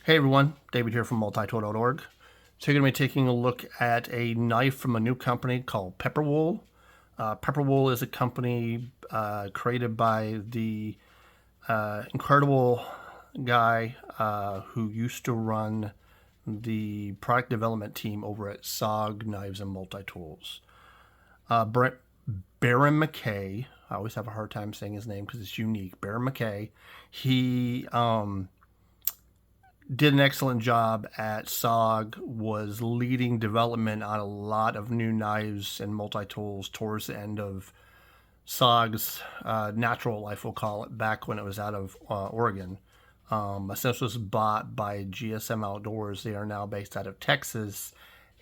Hey everyone, David here from multitool.org. So you're going to be taking a look at a knife from a new company called Pepperwool. Pepperwool is a company created by the incredible guy who used to run the product development team over at SOG Knives and Multi-Tools. Beren McKay, I always have a hard time saying his name because it's unique. Beren McKay, he did an excellent job at SOG, was leading development on a lot of new knives and multi-tools towards the end of SOG's natural life, we'll call it, back when it was out of Oregon. Since it was bought by GSM Outdoors, they are now based out of Texas,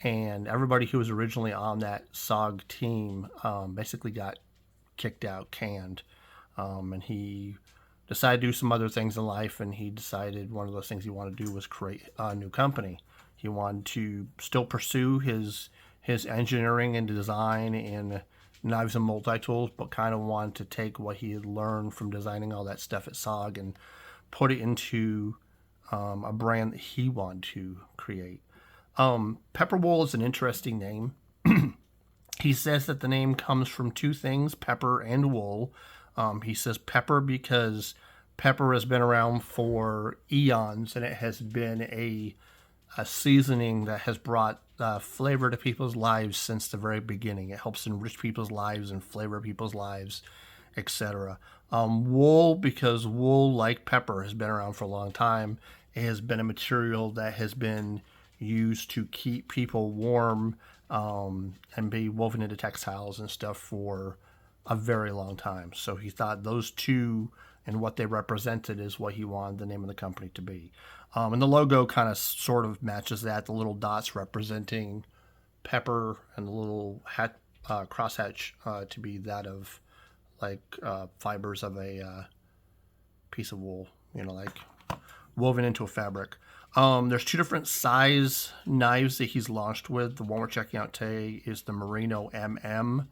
and everybody who was originally on that SOG team basically got kicked out, canned, and he decided to do some other things in life, and he decided one of those things he wanted to do was create a new company. He wanted to still pursue his engineering and design in knives and multi-tools, but kind of wanted to take what he had learned from designing all that stuff at SOG and put it into a brand that he wanted to create. Pepperwool is an interesting name. He says that the name comes from two things, pepper and wool. He says pepper because pepper has been around for eons, and it has been a seasoning that has brought flavor to people's lives since the very beginning. It helps enrich people's lives and flavor people's lives, etc. Wool because wool, like pepper, has been around for a long time. It has been a material that has been used to keep people warm and be woven into textiles and stuff for a very long time. So he thought those two and what they represented is what he wanted the name of the company to be. And the logo kind of sort of matches that. The little dots representing pepper and the little hat, crosshatch to be that of like fibers of a piece of wool, like woven into a fabric. There's two different size knives that he's launched with. The one we're checking out today is the Merino MM.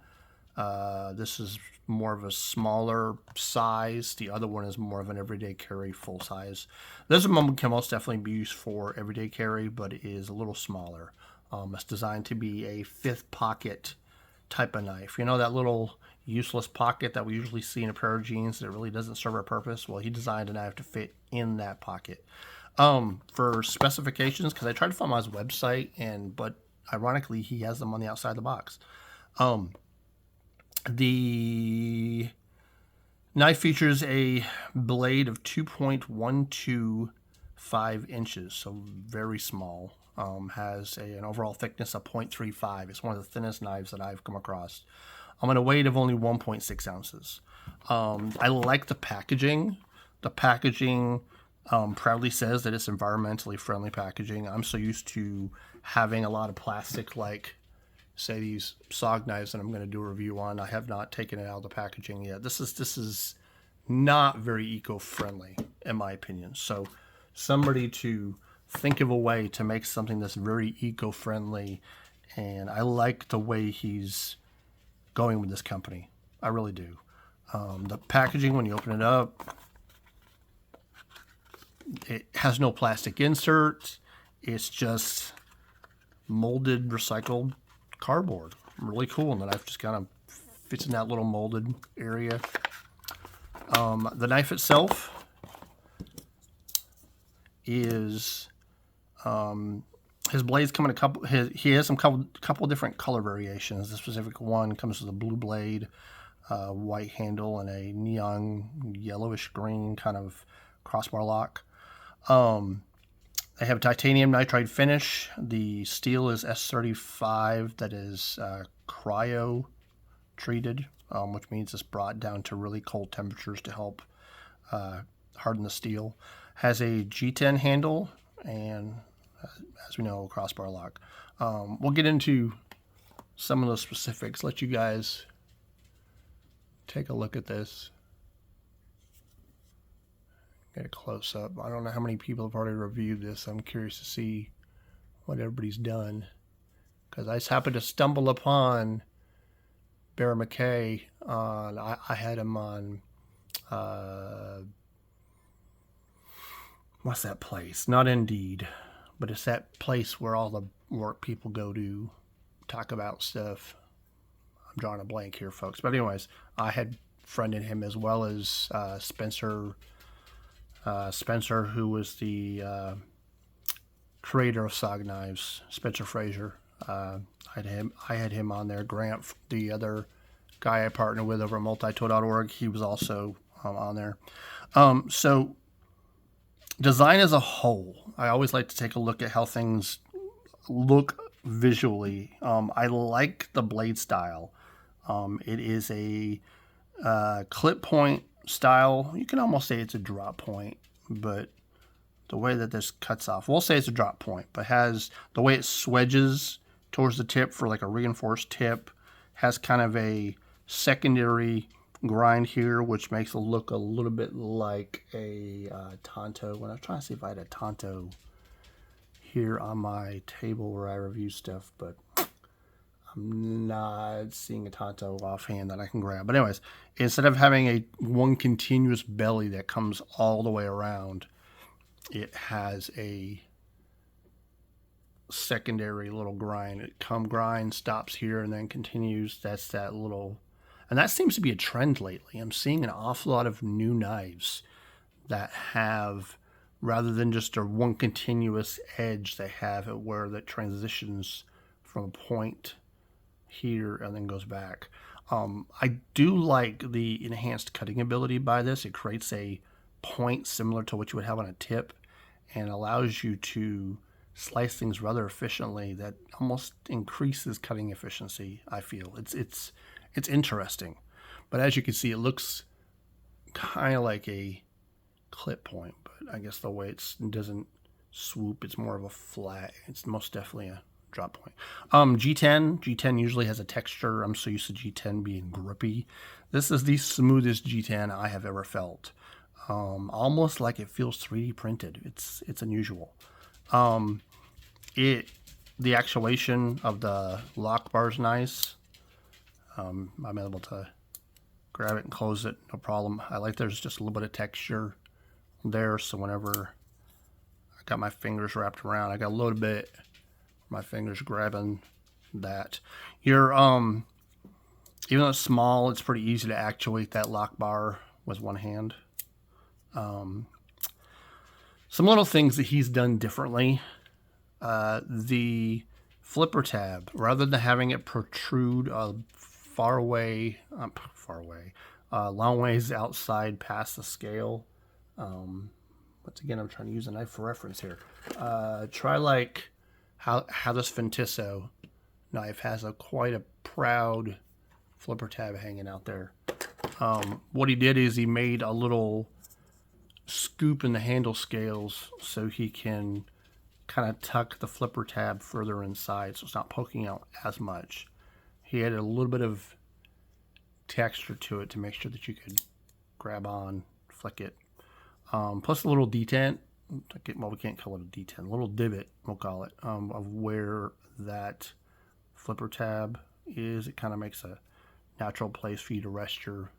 This is more of a smaller size. The other one is more of an everyday carry, full size. This one can most definitely be used for everyday carry, but it is a little smaller. It's designed to be a fifth pocket type of knife. That little useless pocket that we usually see in a pair of jeans that really doesn't serve a purpose? Well, he designed a knife to fit in that pocket. For specifications, because I tried to find him on his website, but ironically, he has them on the outside of the box. The knife features a blade of 2.125 inches, so very small. Has an overall thickness of 0.35. It's one of the thinnest knives that I've come across. On a weight of only 1.6 ounces. I like the packaging. The packaging proudly says that it's environmentally friendly packaging. I'm so used to having a lot of plastic, like say these SOG knives that I'm going to do a review on. I have not taken it out of the packaging yet. This is not very eco-friendly in my opinion. So somebody to think of a way to make something that's very eco-friendly, and I like the way he's going with this company. I really do. The packaging, when you open it up, it has no plastic insert. It's just molded recycled cardboard. Really cool, and the knife just kind of fits in that little molded area. The knife itself is his blades come in a couple. He has some couple different color variations. The specific one comes with a blue blade, white handle, and a neon yellowish green kind of crossbar lock. They have titanium nitride finish. The steel is S35 that is cryo treated, which means it's brought down to really cold temperatures to help harden the steel. Has a G10 handle and, as we know, a crossbar lock. We'll get into some of those specifics. Let you guys take a look at this. Get a close up. I don't know how many people have already reviewed this. I'm curious to see what everybody's done, because I just happened to stumble upon Beren McKay on. I had him on what's that place? Not Indeed, but it's that place where all the work people go to talk about stuff. I'm drawing a blank here, folks. But anyways, I had friended him as well as Spencer. Spencer, who was the creator of SOG Knives, Spencer Fraser. I had him on there. Grant, the other guy I partner with over at multitool.org, he was also on there. So design as a whole, I always like to take a look at how things look visually. I like the blade style. It is a clip point style. You can almost say it's a drop point, but the way that this cuts off, we'll say it's a drop point, but has the way it swedges towards the tip for like a reinforced tip, has kind of a secondary grind here, which makes it look a little bit like a Tonto. When I was trying to see if I had a Tonto here on my table where I review stuff, but I'm not seeing a Tonto offhand that I can grab. But anyways, instead of having a one continuous belly that comes all the way around, it has a secondary little grind. It grind, stops here, and then continues. That's that little, and that seems to be a trend lately. I'm seeing an awful lot of new knives that have, rather than just a one continuous edge, they have it where that transitions from a point here and then goes back. I do like the enhanced cutting ability by this. It creates a point similar to what you would have on a tip and allows you to slice things rather efficiently. That almost increases cutting efficiency, I feel. It's interesting. But as you can see, it looks kind of like a clip point, but I guess the way it doesn't swoop, it's more of a flat. It's most definitely a drop point. G10 usually has a texture. I'm so used to G10 being grippy. This is the smoothest G10 I have ever felt. Almost like it feels 3D printed. It's unusual. The actuation of the lock bar is nice. I'm able to grab it and close it, no problem. I like there's just a little bit of texture there, so whenever I got my fingers wrapped around, I got a little bit my fingers grabbing that. You're even though it's small, it's pretty easy to actuate that lock bar with one hand. Some little things that he's done differently. The flipper tab, rather than having it protrude long ways outside past the scale. Once again, I'm trying to use a knife for reference here. Try like how this Ventiso knife has quite a proud flipper tab hanging out there. What he did is he made a little scoop in the handle scales so he can kind of tuck the flipper tab further inside so it's not poking out as much. He added a little bit of texture to it to make sure that you could grab on, flick it. Plus a little detent, well, we can't call it a detent, a little divot, we'll call it, of where that flipper tab is. It kind of makes a natural place for you to rest your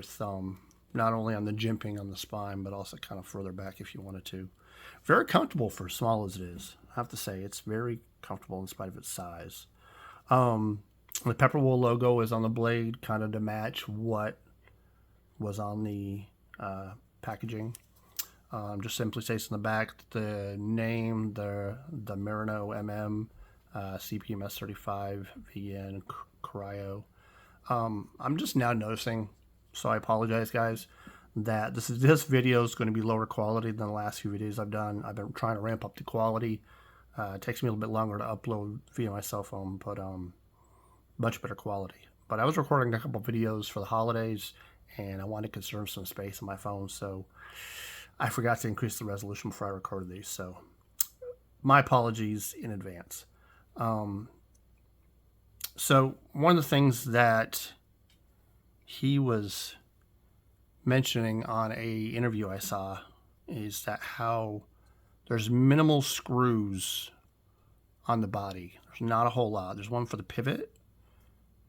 thumb, not only on the jimping on the spine, but also kind of further back if you wanted to. Very comfortable for as small as it is. I have to say, it's very comfortable in spite of its size. The Pepperwool logo is on the blade, kind of to match what was on the packaging. Just simply states in the back the name, the Merino MM, CPMS 35 VN Cryo. I'm just now noticing, so I apologize, guys, that this video is going to be lower quality than the last few videos I've done. I've been trying to ramp up the quality. It takes me a little bit longer to upload via my cell phone, but much better quality. But I was recording a couple videos for the holidays, and I wanted to conserve some space on my phone, so I forgot to increase the resolution before I recorded these. So my apologies in advance. So one of the things that he was mentioning on a interview I saw is that how there's minimal screws on the body. There's not a whole lot. There's one for the pivot,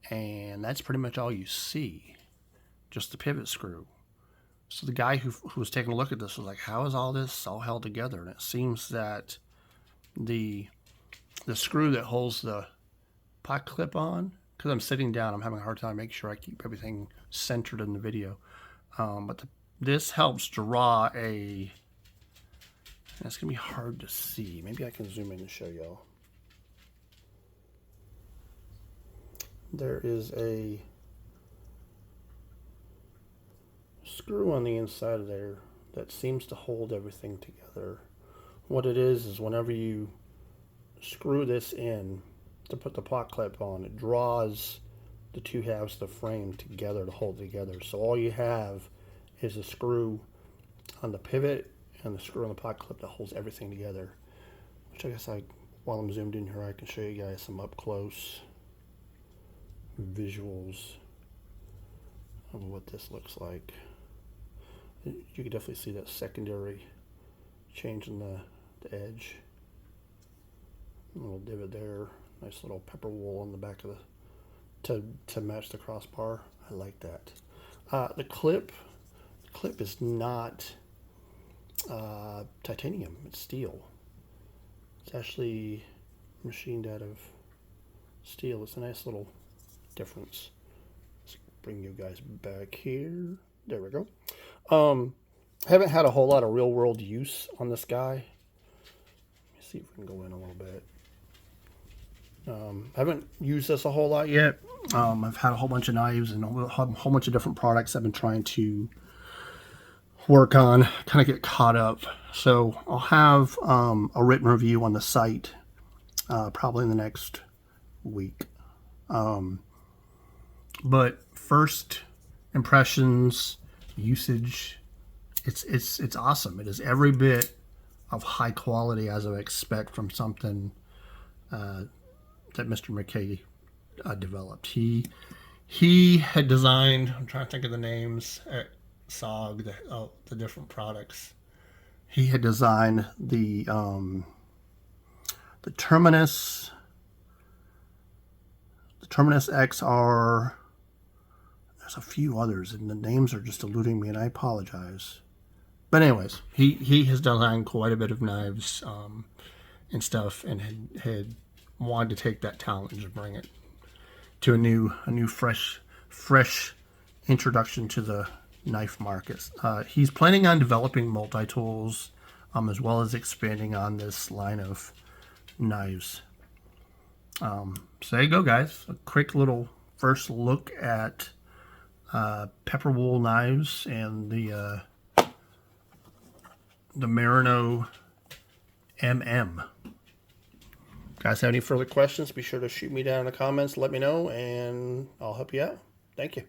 and that's pretty much all you see. Just the pivot screw. So the guy who was taking a look at this was like, how is all this all held together? And it seems that the screw that holds the pot clip on, because I'm sitting down, I'm having a hard time making sure I keep everything centered in the video. But this helps draw a, and it's going to be hard to see. Maybe I can zoom in and show y'all. There is a screw on the inside of there that seems to hold everything together. What it is whenever you screw this in to put the pot clip on, it draws the two halves of the frame together to hold it together. So all you have is a screw on the pivot and the screw on the pot clip that holds everything together. Which I guess while I'm zoomed in here, I can show you guys some up close visuals of what this looks like. You can definitely see that secondary change in the edge. A little divot there. Nice little Pepperwool on the back of to match the crossbar. I like that. The clip is not titanium. It's steel. It's actually machined out of steel. It's a nice little difference. Let's bring you guys back here. There we go. Haven't had a whole lot of real world use on this guy. Let me see if we can go in a little bit. Haven't used this a whole lot yet. I've had a whole bunch of knives and a whole bunch of different products I've been trying to work on, kind of get caught up. So I'll have a written review on the site probably in the next week. But first impressions, usage, it's awesome. It is every bit of high quality as I expect from something that Mr. McKay developed. He had designed, I'm trying to think of the names at SOG, the different products. He had designed the Terminus XR. There's a few others, and the names are just eluding me, and I apologize. But anyways, he has designed quite a bit of knives and stuff, and had wanted to take that talent and just bring it to a new fresh introduction to the knife market. He's planning on developing multi-tools as well as expanding on this line of knives. So there you go, guys. A quick little first look at Pepperwool knives and the Merino MM. Guys, have any further questions? Be sure to shoot me down in the comments. Let me know, and I'll help you out. Thank you.